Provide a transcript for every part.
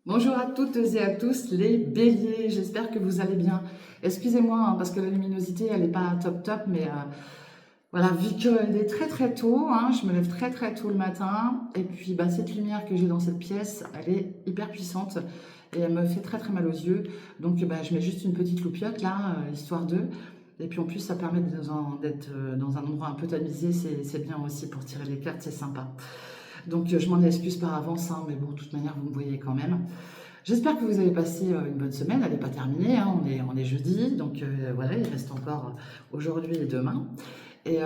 Bonjour à toutes et à tous les béliers, j'espère que vous allez bien. Excusez-moi hein, parce que la luminosité elle n'est pas top top, mais voilà, vu qu'il est très très tôt, hein, je me lève très très tôt le matin, et puis bah, cette lumière que j'ai dans cette pièce, elle est hyper puissante et elle me fait très très mal aux yeux. Donc bah, je mets juste une petite loupiote là, histoire d'eux. Et puis en plus ça permet d'être dans un endroit un peu tamisé, c'est bien aussi pour tirer les cartes, c'est sympa. Donc je m'en excuse par avance, hein, mais bon, de toute manière, vous me voyez quand même. J'espère que vous avez passé une bonne semaine, elle n'est pas terminée, hein, on est jeudi, donc voilà, il reste encore aujourd'hui et demain. Et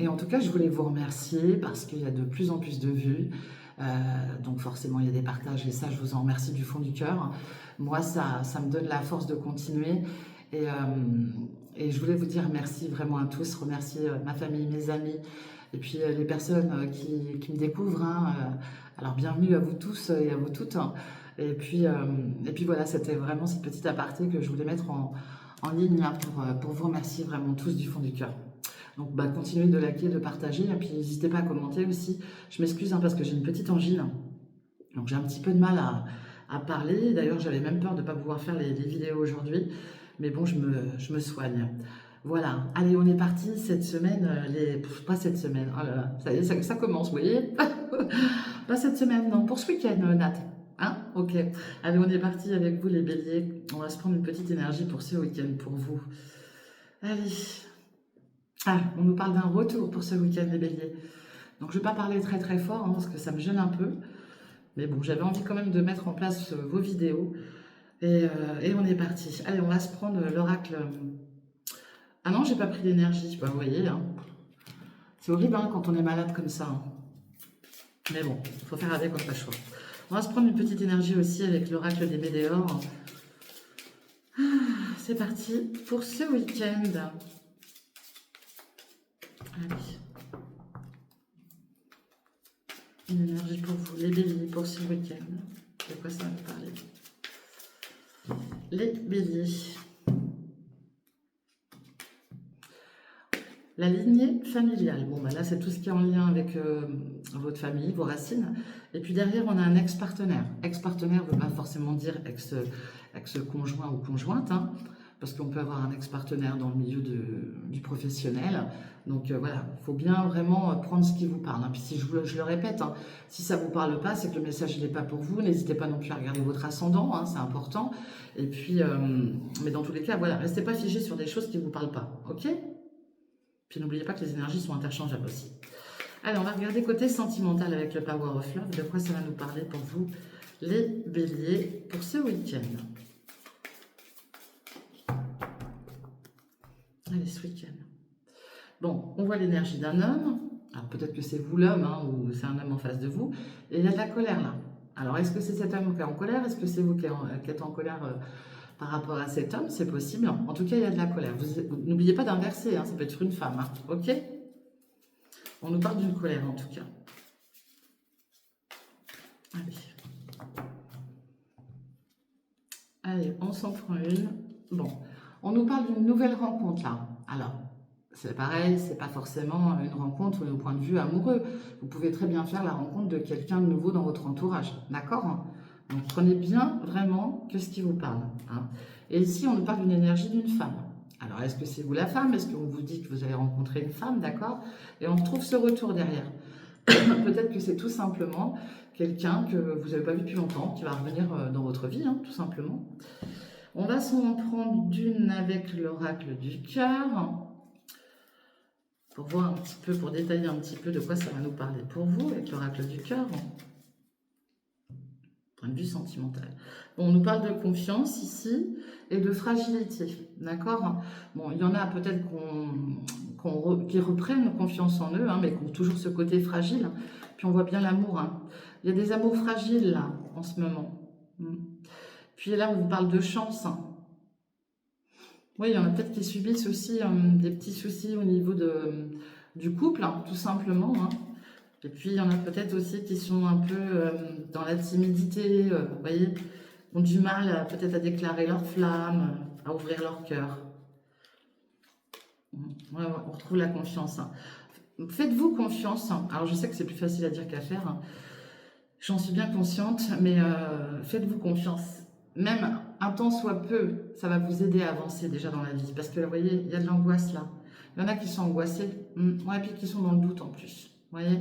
en tout cas, je voulais vous remercier parce qu'il y a de plus en plus de vues, euh, donc forcément il y a des partages et ça, je vous en remercie du fond du cœur. Moi, ça me donne la force de continuer et, euh, et je voulais vous dire merci vraiment à tous, remercier ma famille, mes amis et puis les personnes qui me découvrent, hein. Alors bienvenue à vous tous et à vous toutes. Et puis voilà, c'était vraiment cette petite aparté que je voulais mettre en ligne là, pour vous remercier vraiment tous du fond du cœur. Donc bah, continuez de liker, de partager, et puis n'hésitez pas à commenter aussi. Je m'excuse hein, parce que j'ai une petite angine, donc j'ai un petit peu de mal à parler. D'ailleurs, j'avais même peur de ne pas pouvoir faire les vidéos aujourd'hui, mais bon, je me soigne. Voilà, allez, on est parti cette semaine, pas cette semaine, oh là là, ça y est, ça commence, vous voyez. Pas cette semaine, non, pour ce week-end, Nat. Hein? Ok. Allez, on est parti avec vous, les béliers. On va se prendre une petite énergie pour ce week-end, pour vous. Allez. Ah, on nous parle d'un retour pour ce week-end, les béliers. Donc, je ne vais pas parler très très fort, hein, parce que ça me gêne un peu. Mais bon, j'avais envie quand même de mettre en place vos vidéos. Et on est parti. Allez, on va se prendre l'oracle. Ah non, j'ai pas pris d'énergie. Bah, vous voyez, hein. C'est horrible hein, quand on est malade comme ça, hein. Mais bon, il faut faire avec, on n'a pas le choix. On va se prendre une petite énergie aussi avec l'oracle des météores. C'est parti pour ce week-end. Allez. Une énergie pour vous, les béliers, pour ce week-end. De quoi ça va vous parler? Les béliers. La lignée familiale. Bon, bah là, c'est tout ce qui est en lien avec votre famille, vos racines. Et puis derrière, on a un ex-partenaire. Ex-partenaire ne veut pas forcément dire ex-conjoint ou conjointe, hein, parce qu'on peut avoir un ex-partenaire dans le milieu du professionnel. Donc voilà, il faut bien vraiment prendre ce qui vous parle, hein. Puis si je le répète, hein, si ça ne vous parle pas, c'est que le message n'est pas pour vous. N'hésitez pas non plus à regarder votre ascendant, hein, c'est important. Et puis, mais dans tous les cas, voilà, restez pas figé sur des choses qui ne vous parlent pas, ok? Puis n'oubliez pas que les énergies sont interchangeables aussi. Allez, on va regarder côté sentimental avec le Power of Love. De quoi ça va nous parler pour vous, les béliers, pour ce week-end? Allez, ce week-end. Bon, on voit l'énergie d'un homme. Alors peut-être que c'est vous l'homme, hein, ou c'est un homme en face de vous. Et il y a de la colère là. Alors est-ce que c'est cet homme qui est en colère? Est-ce que c'est vous qui êtes en colère par rapport à cet homme? C'est possible. En tout cas, il y a de la colère. N'oubliez pas d'inverser, hein, ça peut être une femme. Hein, ok? On nous parle d'une colère en tout cas. Allez. Allez, on s'en prend une. Bon, on nous parle d'une nouvelle rencontre là. Alors, c'est pareil, c'est pas forcément une rencontre au point de vue amoureux. Vous pouvez très bien faire la rencontre de quelqu'un de nouveau dans votre entourage. D'accord? Donc prenez bien vraiment que ce qui vous parle, hein. Et ici, on nous parle d'une énergie d'une femme. Alors, est-ce que c'est vous la femme? Est-ce qu'on vous dit que vous allez rencontrer une femme? D'accord? Et on retrouve ce retour derrière. Peut-être que c'est tout simplement quelqu'un que vous n'avez pas vu depuis longtemps, qui va revenir dans votre vie, hein, tout simplement. On va s'en prendre d'une avec l'oracle du cœur, pour voir un petit peu, pour détailler un petit peu de quoi ça va nous parler pour vous, avec l'oracle du cœur. Point de vue sentimental. Bon, on nous parle de confiance ici et de fragilité, d'accord? Bon, il y en a peut-être qui reprennent confiance en eux, hein, mais qui ont toujours ce côté fragile. Puis on voit bien l'amour, hein. Il y a des amours fragiles là, en ce moment. Puis là, on vous parle de chance, hein. Oui, il y en a peut-être qui subissent aussi des petits soucis au niveau du couple, hein, tout simplement, hein. Et puis, il y en a peut-être aussi qui sont un peu dans la timidité, vous voyez, ont du mal peut-être à déclarer leur flamme, à ouvrir leur cœur. Ouais, ouais, on retrouve la confiance, hein. Faites-vous confiance, hein. Alors, je sais que c'est plus facile à dire qu'à faire, hein. J'en suis bien consciente, mais faites-vous confiance. Même un temps soit peu, ça va vous aider à avancer déjà dans la vie. Parce que, vous voyez, il y a de l'angoisse là. Il y en a qui sont angoissés, ouais, et puis qui sont dans le doute en plus. Vous voyez?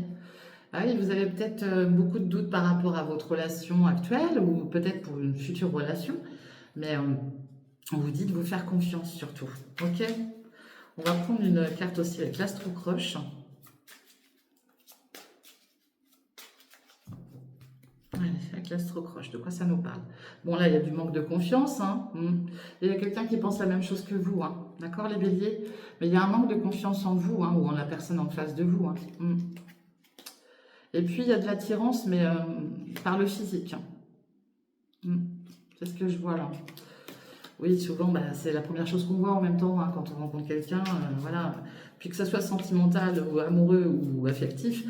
Ah oui, vous avez peut-être beaucoup de doutes par rapport à votre relation actuelle ou peut-être pour une future relation. Mais on vous dit de vous faire confiance surtout. Ok? On va prendre une carte aussi avec l'astro-croche. Allez, avec l'astro-croche, de quoi ça nous parle? Bon, là, il y a du manque de confiance. Hein. Et il y a quelqu'un qui pense la même chose que vous. Hein. D'accord, les béliers? Mais il y a un manque de confiance en vous ou en la personne en face de vous. Hein. Et puis, il y a de l'attirance, mais par le physique. C'est ce que je vois là. Oui, souvent, bah, c'est la première chose qu'on voit en même temps hein, quand on rencontre quelqu'un. Voilà. Puis que ce soit sentimental ou amoureux ou affectif,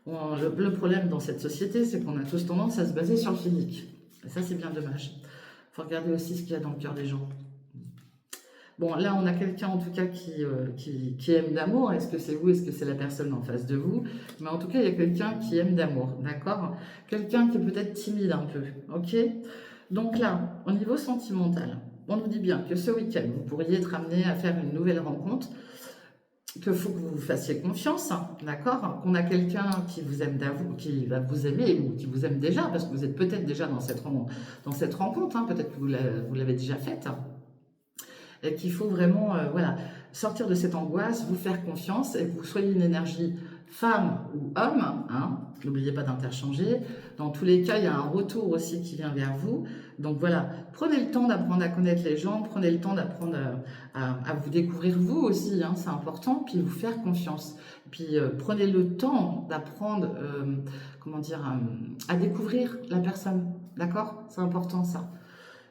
le problème dans cette société, c'est qu'on a tous tendance à se baser sur le physique. Et ça, c'est bien dommage. Il faut regarder aussi ce qu'il y a dans le cœur des gens. Bon, là, on a quelqu'un en tout cas qui aime d'amour. Est-ce que c'est vous? Est-ce que c'est la personne en face de vous? Mais en tout cas, il y a quelqu'un qui aime d'amour, d'accord? Quelqu'un qui est peut-être timide un peu, ok? Donc là, au niveau sentimental, on nous dit bien que ce week-end, vous pourriez être amené à faire une nouvelle rencontre, qu'il faut que vous vous fassiez confiance, d'accord? Qu'on a quelqu'un qui vous aime qui va vous aimer ou qui vous aime déjà, parce que vous êtes peut-être déjà dans cette rencontre, hein, peut-être que vous l'avez déjà faite. Et qu'il faut vraiment voilà, sortir de cette angoisse, vous faire confiance et que vous soyez une énergie femme ou homme, hein, n'oubliez pas d'interchanger. Dans tous les cas, il y a un retour aussi qui vient vers vous. Donc voilà, prenez le temps d'apprendre à connaître les gens, prenez le temps d'apprendre à vous découvrir vous aussi, hein, c'est important, puis vous faire confiance. Puis prenez le temps d'apprendre, comment dire, à découvrir la personne, d'accord? C'est important ça.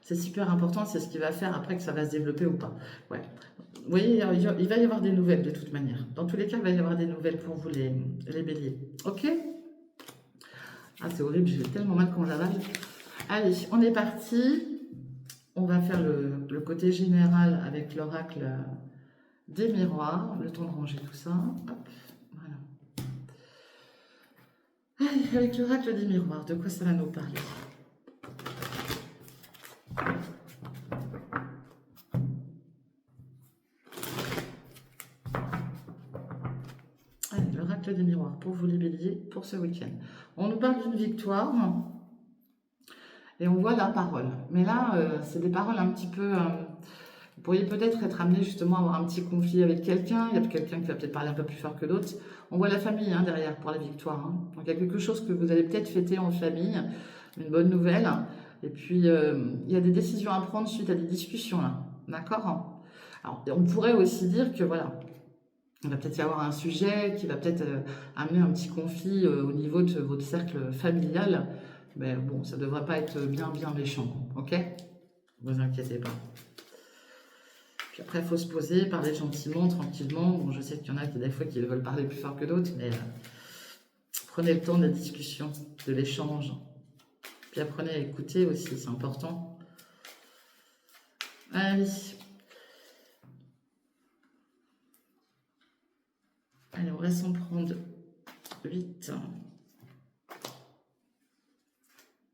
C'est super important, c'est ce qui va faire après que ça va se développer ou pas. Ouais. Vous voyez, il va y avoir des nouvelles de toute manière. Dans tous les cas, il va y avoir des nouvelles pour vous les béliers. Ok? Ah, c'est horrible, j'ai tellement mal quand j'avale. Allez, on est parti. On va faire le côté général avec l'oracle des miroirs. Le temps de ranger tout ça. Hop, voilà. Allez, avec l'oracle des miroirs, de quoi ça va nous parler? Allez, l'oracle des miroirs pour vous les béliers pour ce week-end. On nous parle d'une victoire et on voit la parole. Mais là, c'est des paroles un petit peu... vous pourriez peut-être être amené justement à avoir un petit conflit avec quelqu'un. Il y a quelqu'un qui va peut-être parler un peu plus fort que d'autres. On voit la famille hein, derrière pour la victoire. Hein. Donc il y a quelque chose que vous allez peut-être fêter en famille, une bonne nouvelle. Et puis il y a des décisions à prendre suite à des discussions là. D'accord? Alors on pourrait aussi dire que voilà, il va peut-être y avoir un sujet qui va peut-être amener un petit conflit au niveau de votre cercle familial. Mais bon, ça ne devrait pas être bien méchant. Ok? Ne vous inquiétez pas. Puis après, il faut se poser, parler gentiment, tranquillement. Bon, je sais qu'il y en a qui, des fois, qui veulent parler plus fort que d'autres, mais prenez le temps de la discussion, de l'échange. Puis apprenez à écouter aussi, c'est important. Allez. Allez, on va s'en prendre 8.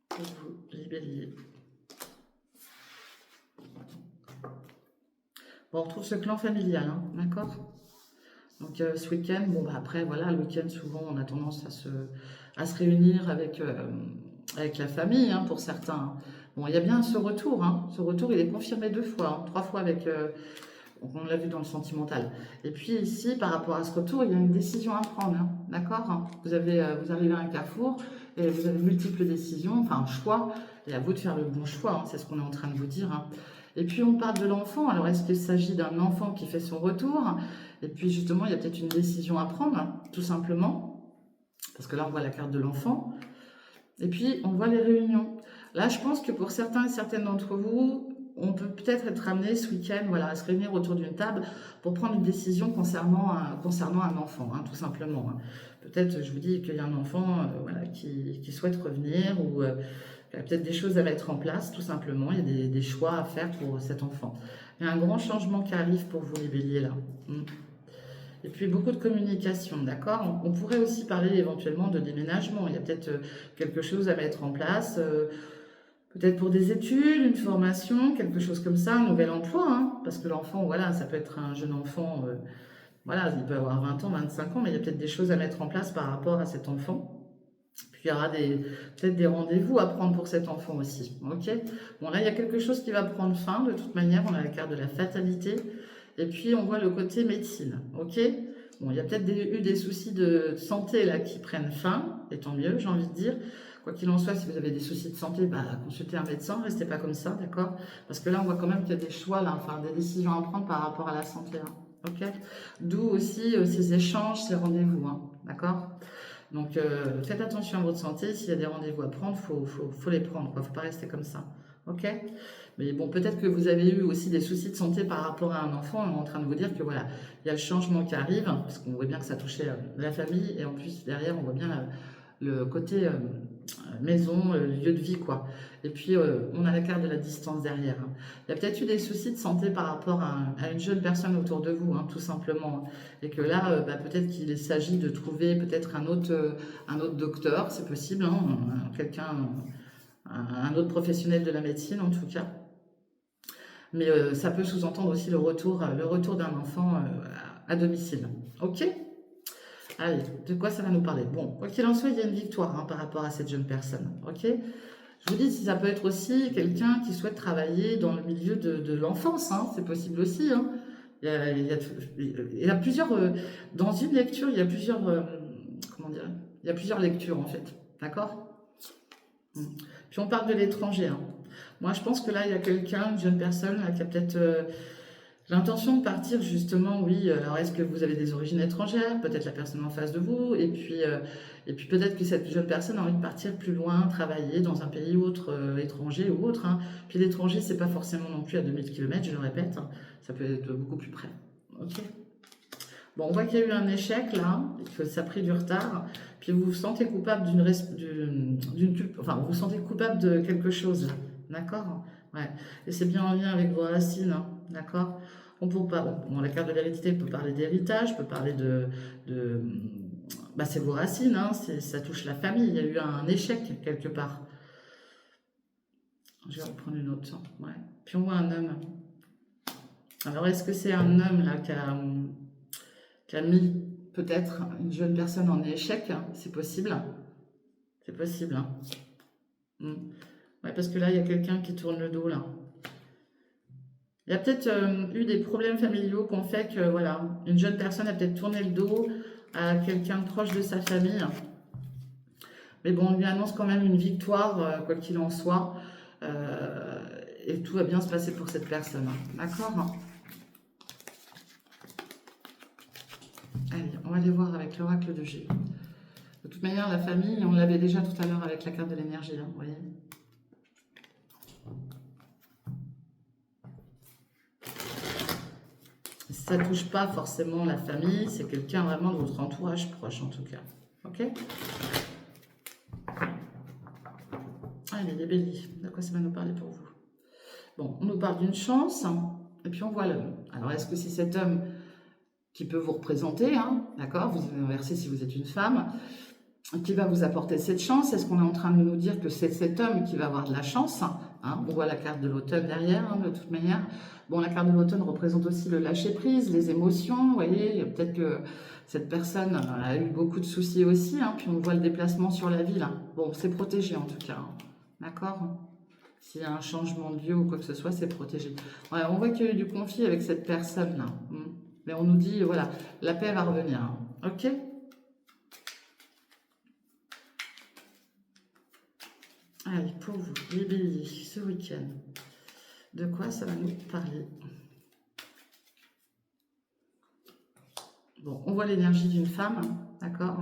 Pour vous, les béliers. Bon, on retrouve ce clan familial, hein, d'accord? Donc ce week-end, bon bah après voilà, le week-end souvent on a tendance à se réunir avec la famille hein, pour certains. Bon, il y a bien ce retour, hein. Ce retour il est confirmé 2 fois, hein, 3 fois avec, on l'a vu dans le sentimental. Et puis ici, par rapport à ce retour, il y a une décision à prendre, hein, d'accord? Vous arrivez à un carrefour et vous avez multiples décisions, enfin un choix, et à vous de faire le bon choix, hein, c'est ce qu'on est en train de vous dire. Hein. Et puis on parle de l'enfant, alors est-ce qu'il s'agit d'un enfant qui fait son retour? Et puis justement, il y a peut-être une décision à prendre, hein, tout simplement, parce que là on voit la carte de l'enfant, et puis on voit les réunions. Là je pense que pour certains et certaines d'entre vous, on peut peut-être être amené ce week-end voilà, à se réunir autour d'une table pour prendre une décision concernant un enfant, hein, tout simplement. Hein. Peut-être, je vous dis qu'il y a un enfant voilà, qui souhaite revenir ou il y a peut-être des choses à mettre en place, tout simplement. Il y a des choix à faire pour cet enfant. Il y a un grand changement qui arrive pour vous, les béliers, là. Et puis beaucoup de communication, d'accord? On pourrait aussi parler éventuellement de déménagement. Il y a peut-être quelque chose à mettre en place, peut-être pour des études, une formation, quelque chose comme ça, un nouvel emploi, hein, parce que l'enfant, voilà, ça peut être un jeune enfant, voilà, il peut avoir 20 ans, 25 ans, mais il y a peut-être des choses à mettre en place par rapport à cet enfant. Puis il y aura peut-être des rendez-vous à prendre pour cet enfant aussi. Ok. Bon, là, il y a quelque chose qui va prendre fin. De toute manière, on a la carte de la fatalité. Et puis, on voit le côté médecine. Ok. Bon, il y a peut-être eu des soucis de santé là qui prennent fin. Et tant mieux, j'ai envie de dire. Quoi qu'il en soit, si vous avez des soucis de santé, bah, consultez un médecin. Restez pas comme ça, d'accord? Parce que là, on voit quand même qu'il y a des choix, là, enfin, des décisions à prendre par rapport à la santé. Hein. Ok. D'où aussi ces échanges, ces rendez-vous. Hein, d'accord? Donc, faites attention à votre santé. S'il y a des rendez-vous à prendre, faut les prendre. Il ne faut pas rester comme ça. Ok. Mais bon, peut-être que vous avez eu aussi des soucis de santé par rapport à un enfant. On est en train de vous dire que voilà, il y a le changement qui arrive, parce qu'on voit bien que ça touchait la famille. Et en plus, derrière, on voit bien le côté maison, lieu de vie, quoi. Et puis, on a la carte de la distance derrière. Hein. Il y a peut-être eu des soucis de santé par rapport à une jeune personne autour de vous, hein, tout simplement. Hein. Et que là, bah, peut-être qu'il s'agit de trouver peut-être un autre docteur, c'est possible, hein, quelqu'un, un autre professionnel de la médecine en tout cas. Mais ça peut sous-entendre aussi le retour d'un enfant à domicile. Ok. Allez, de quoi ça va nous parler? Bon, quoi qu'il en soit, il y a une victoire hein, par rapport à cette jeune personne. Ok. Je vous dis, si ça peut être aussi quelqu'un qui souhaite travailler dans le milieu de l'enfance, hein, c'est possible aussi. Hein. Il y a plusieurs, dans une lecture, il y a plusieurs, comment dire, il y a plusieurs lectures en fait. D'accord? Puis on parle de l'étranger. Hein. Moi, je pense que là, il y a quelqu'un, une jeune personne, là, qui a peut-être l'intention de partir justement, oui. Alors, est-ce que vous avez des origines étrangères? Peut-être la personne en face de vous. Et puis peut-être que cette jeune personne a envie de partir plus loin, travailler dans un pays autre, étranger ou autre. Hein. Puis l'étranger, c'est pas forcément non plus à 2000 km, je le répète. Hein. Ça peut être beaucoup plus près. Ok. Bon, on voit qu'il y a eu un échec là, que ça a pris du retard. Puis vous vous sentez coupable enfin, vous vous sentez coupable de quelque chose. D'accord? Ouais. Et c'est bien en lien avec vos racines. Hein. D'accord? On peut pas. Bon, la carte de l'hérédité peut parler d'héritage, peut parler de bah, c'est vos racines, hein, ça touche la famille. Il y a eu un échec quelque part. Je vais reprendre une autre. Ouais. Puis on voit un homme. Alors, est-ce que c'est un homme là qui a mis peut-être une jeune personne en échec? Hein, c'est possible. C'est possible. Hein. Ouais, parce que là, il y a quelqu'un qui tourne le dos là. Il y a peut-être eu des problèmes familiaux qui ont fait que voilà, une jeune personne a peut-être tourné le dos à quelqu'un de proche de sa famille. Mais bon, on lui annonce quand même une victoire, quoi qu'il en soit. Et tout va bien se passer pour cette personne. Hein. D'accord? Allez, on va aller voir avec l'oracle de G. De toute manière, la famille, on l'avait déjà tout à l'heure avec la carte de l'énergie. Hein, vous voyez? Ça ne touche pas forcément la famille, c'est quelqu'un vraiment de votre entourage proche en tout cas. Ok? Allez, les béliers, de quoi ça va nous parler pour vous? Bon, on nous parle d'une chance, hein, et puis on voit l'homme. Alors, est-ce que c'est cet homme qui peut vous représenter, hein, d'accord? Vous avez inversé si vous êtes une femme, qui va vous apporter cette chance? Est-ce qu'on est en train de nous dire que c'est cet homme qui va avoir de la chance? Hein? On voit la carte de l'automne derrière, hein, de toute manière. Bon, la carte de l'automne représente aussi le lâcher-prise, les émotions, vous voyez. Peut-être que cette personne a eu beaucoup de soucis aussi, hein, puis on voit le déplacement sur la ville. Hein. Bon, c'est protégé en tout cas, hein. D'accord? S'il y a un changement de lieu ou quoi que ce soit, c'est protégé. Ouais, on voit qu'il y a eu du conflit avec cette personne-là. Mais on nous dit, voilà, la paix va revenir. Hein. Ok? Allez, pour vous, les béliers, ce week-end, de quoi ça va nous parler? Bon, on voit l'énergie d'une femme, d'accord?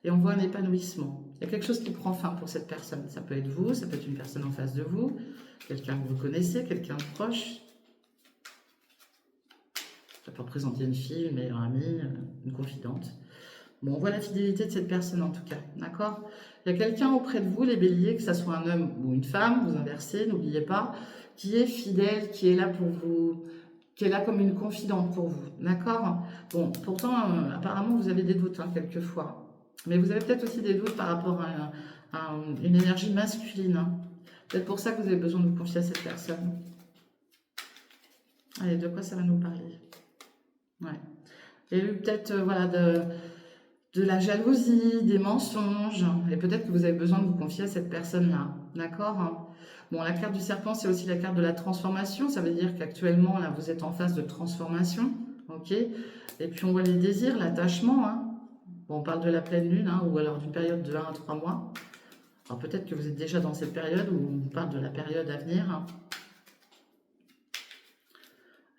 Et on voit un épanouissement. Il y a quelque chose qui prend fin pour cette personne. Ça peut être vous, ça peut être une personne en face de vous, quelqu'un que vous connaissez, quelqu'un de proche. Ça peut représenter une fille, une meilleure amie, une confidente. Bon, on voit la fidélité de cette personne en tout cas, d'accord? Il y a quelqu'un auprès de vous, les béliers, que ce soit un homme ou une femme, vous inversez, n'oubliez pas, qui est fidèle, qui est là pour vous, qui est là comme une confidente pour vous, d'accord? Bon, pourtant, apparemment, vous avez des doutes, hein, quelquefois. Mais vous avez peut-être aussi des doutes par rapport à une énergie masculine, hein. Peut-être pour ça que vous avez besoin de vous confier à cette personne. Allez, de quoi ça va nous parler? Ouais. Il y a eu peut-être, voilà, de la jalousie, des mensonges, et peut-être que vous avez besoin de vous confier à cette personne-là, d'accord? Bon, la carte du serpent, c'est aussi la carte de la transformation, ça veut dire qu'actuellement, là, vous êtes en phase de transformation, ok? Et puis, on voit les désirs, l'attachement, hein. Bon, on parle de la pleine lune, hein, ou alors d'une période de 1 à 3 mois. Alors, peut-être que vous êtes déjà dans cette période, où on parle de la période à venir, hein.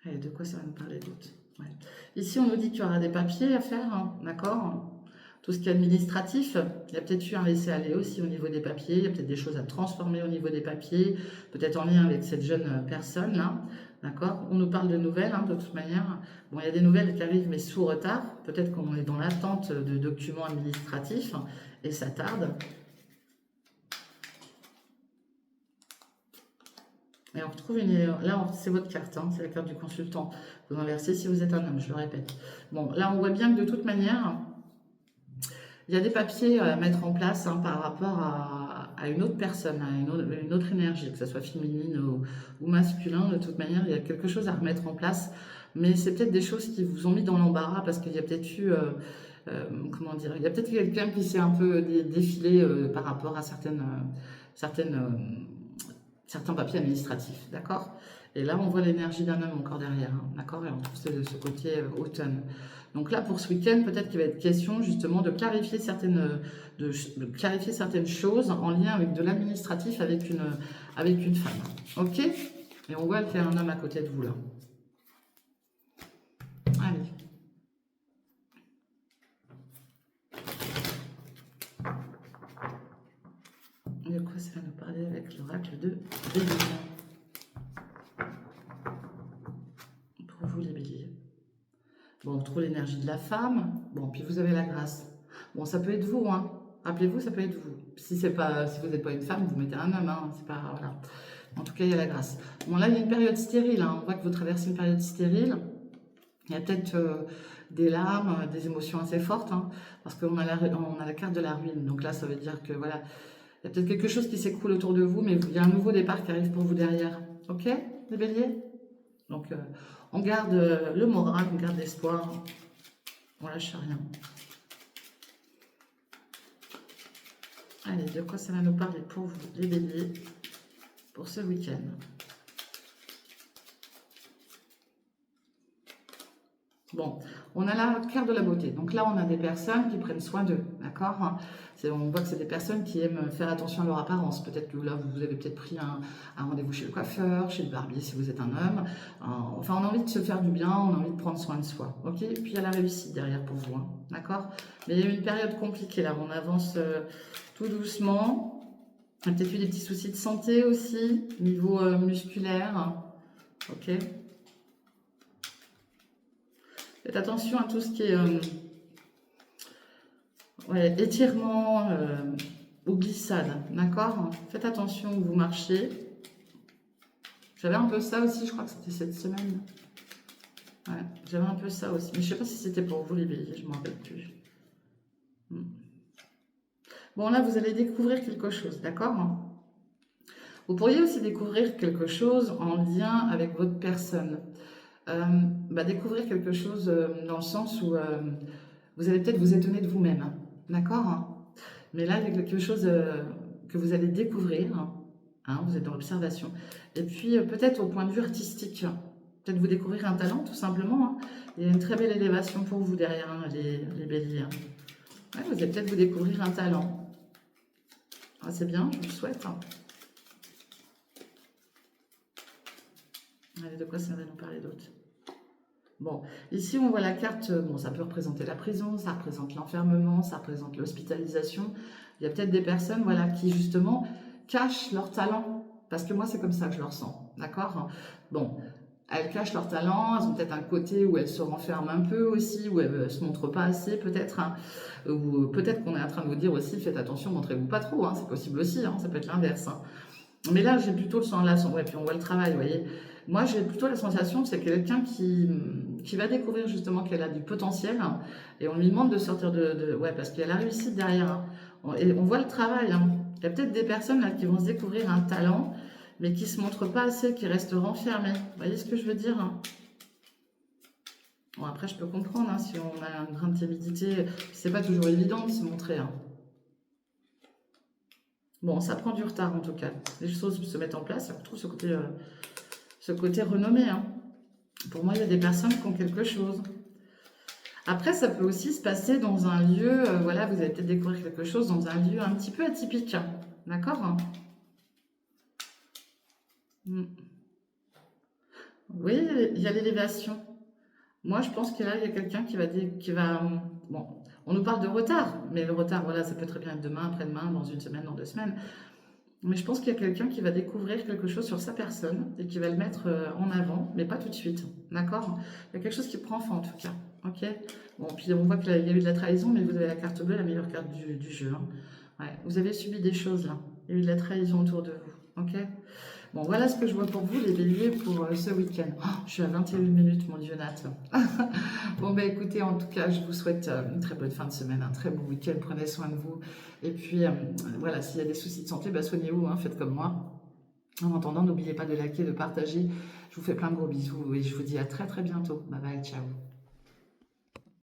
Allez, de quoi ça va nous parler d'autre? Ouais. Ici, on nous dit qu'il y aura des papiers à faire, hein, d'accord? Tout ce qui est administratif, il y a peut-être eu un laisser-aller aussi au niveau des papiers, il y a peut-être des choses à transformer au niveau des papiers, peut-être en lien avec cette jeune personne-là, d'accord? On nous parle de nouvelles, hein, de toute manière. Bon, il y a des nouvelles qui arrivent, mais sous retard. Peut-être qu'on est dans l'attente de documents administratifs, et ça tarde. Et on retrouve une... Là, c'est votre carte, hein, c'est la carte du consultant. Vous inversez si vous êtes un homme, je le répète. Bon, là, on voit bien que de toute manière, il y a des papiers à mettre en place, hein, par rapport à une autre personne, à une autre énergie, que ce soit féminine ou masculin. De toute manière, il y a quelque chose à remettre en place. Mais c'est peut-être des choses qui vous ont mis dans l'embarras parce qu'il y a peut-être eu... comment dire, il y a peut-être quelqu'un qui s'est un peu défilé par rapport à certains papiers administratifs, d'accord? Et là, on voit l'énergie d'un homme encore derrière, hein, d'accord? Et on trouve ce côté automne. Donc là, pour ce week-end, peut-être qu'il va être question justement de clarifier certaines choses en lien avec de l'administratif avec une femme, ok? Et on voit qu'il y a un homme à côté de vous là. Allez. De quoi ça va nous parler avec l'oracle de Bélier? Pour vous les béliers. Bon, on retrouve l'énergie de la femme. Bon, puis vous avez la grâce. Bon, ça peut être vous, hein. Rappelez-vous, ça peut être vous. Si vous n'êtes pas une femme, vous mettez un homme, hein. C'est pas, voilà. En tout cas, il y a la grâce. Bon, là, il y a une période stérile, hein. On voit que vous traversez une période stérile. Il y a peut-être des larmes, des émotions assez fortes, hein, parce qu'on a la carte de la ruine. Donc là, ça veut dire que, voilà, il y a peut-être quelque chose qui s'écroule autour de vous, mais il y a un nouveau départ qui arrive pour vous derrière. Ok, les béliers? Donc, on garde le moral, on garde l'espoir. On lâche rien. Allez, de quoi ça va nous parler pour vous, les béliers, pour ce week-end? Bon, on a la carte de la beauté. Donc là, on a des personnes qui prennent soin d'eux, d'accord? On voit que c'est des personnes qui aiment faire attention à leur apparence. Peut-être que là, vous avez peut-être pris un rendez-vous chez le coiffeur, chez le barbier si vous êtes un homme. Enfin, on a envie de se faire du bien, on a envie de prendre soin de soi, ok? Et puis, il y a la réussite derrière pour vous, hein, d'accord? Mais il y a une période compliquée là, on avance tout doucement. On a peut-être eu des petits soucis de santé aussi, niveau musculaire, ok? Faites attention à tout ce qui est étirement ou glissade, d'accord? Faites attention où vous marchez. J'avais un peu ça aussi, je crois que c'était cette semaine. Ouais, j'avais un peu ça aussi. Mais je ne sais pas si c'était pour vous les béliers, je ne me rappelle plus. Bon, là, vous allez découvrir quelque chose, d'accord? Vous pourriez aussi découvrir quelque chose en lien avec votre personne. Découvrir quelque chose dans le sens où vous allez peut-être vous étonner de vous-même, hein, d'accord? Mais là, il y a quelque chose que vous allez découvrir, hein, vous êtes dans l'observation. Et puis, peut-être au point de vue artistique, peut-être vous découvrir un talent, tout simplement, hein. Il y a une très belle élévation pour vous derrière, hein, les béliers. Hein. Ouais, vous allez peut-être vous découvrir un talent. Ah, c'est bien, je vous le souhaite. Hein. Allez, de quoi ça va nous parler d'autre? Bon, ici on voit la carte, bon ça peut représenter la prison, ça représente l'enfermement, ça représente l'hospitalisation. Il y a peut-être des personnes voilà, qui justement cachent leur talent, parce que moi c'est comme ça que je le ressens, d'accord? Bon, elles cachent leur talent, elles ont peut-être un côté où elles se renferment un peu aussi, où elles ne se montrent pas assez peut-être, hein, ou peut-être qu'on est en train de vous dire aussi, faites attention, montrez-vous pas trop, hein, c'est possible aussi, hein, ça peut être l'inverse. Hein. Mais là, j'ai plutôt le sens, là, ouais, puis on voit le travail, vous voyez. Moi, j'ai plutôt la sensation que c'est quelqu'un qui va découvrir justement qu'elle a du potentiel, hein, et on lui demande de sortir ouais, parce qu'il y a la réussite derrière, hein. Et on voit le travail, hein. Il y a peut-être des personnes là qui vont se découvrir un talent, mais qui se montrent pas assez, qui restent renfermées. Vous voyez ce que je veux dire, hein? Bon, après, je peux comprendre, hein, si on a un grain de timidité, c'est pas toujours évident de se montrer, hein. Bon, ça prend du retard en tout cas. Les choses se mettent en place, et on retrouve ce côté renommé, hein. Pour moi, il y a des personnes qui ont quelque chose. Après, ça peut aussi se passer dans un lieu, voilà, vous allez peut-être découvrir quelque chose dans un lieu un petit peu atypique, hein. D'accord, hein. Mm. Oui, il y a l'élévation. Moi, je pense que là, il y a quelqu'un qui va. Bon, on nous parle de retard, mais le retard, voilà, ça peut très bien être demain, après-demain, dans une semaine, dans 2 semaines. Mais je pense qu'il y a quelqu'un qui va découvrir quelque chose sur sa personne et qui va le mettre en avant, mais pas tout de suite. D'accord? Il y a quelque chose qui prend fin en tout cas. Ok? Bon, puis on voit qu'il y a eu de la trahison, mais vous avez la carte bleue, la meilleure carte du jeu, hein. Ouais, vous avez subi des choses là. Il y a eu de la trahison autour de vous. Ok? Bon, voilà ce que je vois pour vous, les béliers, pour ce week-end. Oh, je suis à 21 minutes, mon Dieu, Nat. Bon, bah écoutez, en tout cas, je vous souhaite une très bonne fin de semaine, un très bon week-end. Prenez soin de vous. Et puis, voilà, s'il y a des soucis de santé, bah, soignez-vous, hein, faites comme moi. En attendant, n'oubliez pas de liker, de partager. Je vous fais plein de gros bisous et je vous dis à très très bientôt. Bye bye, ciao.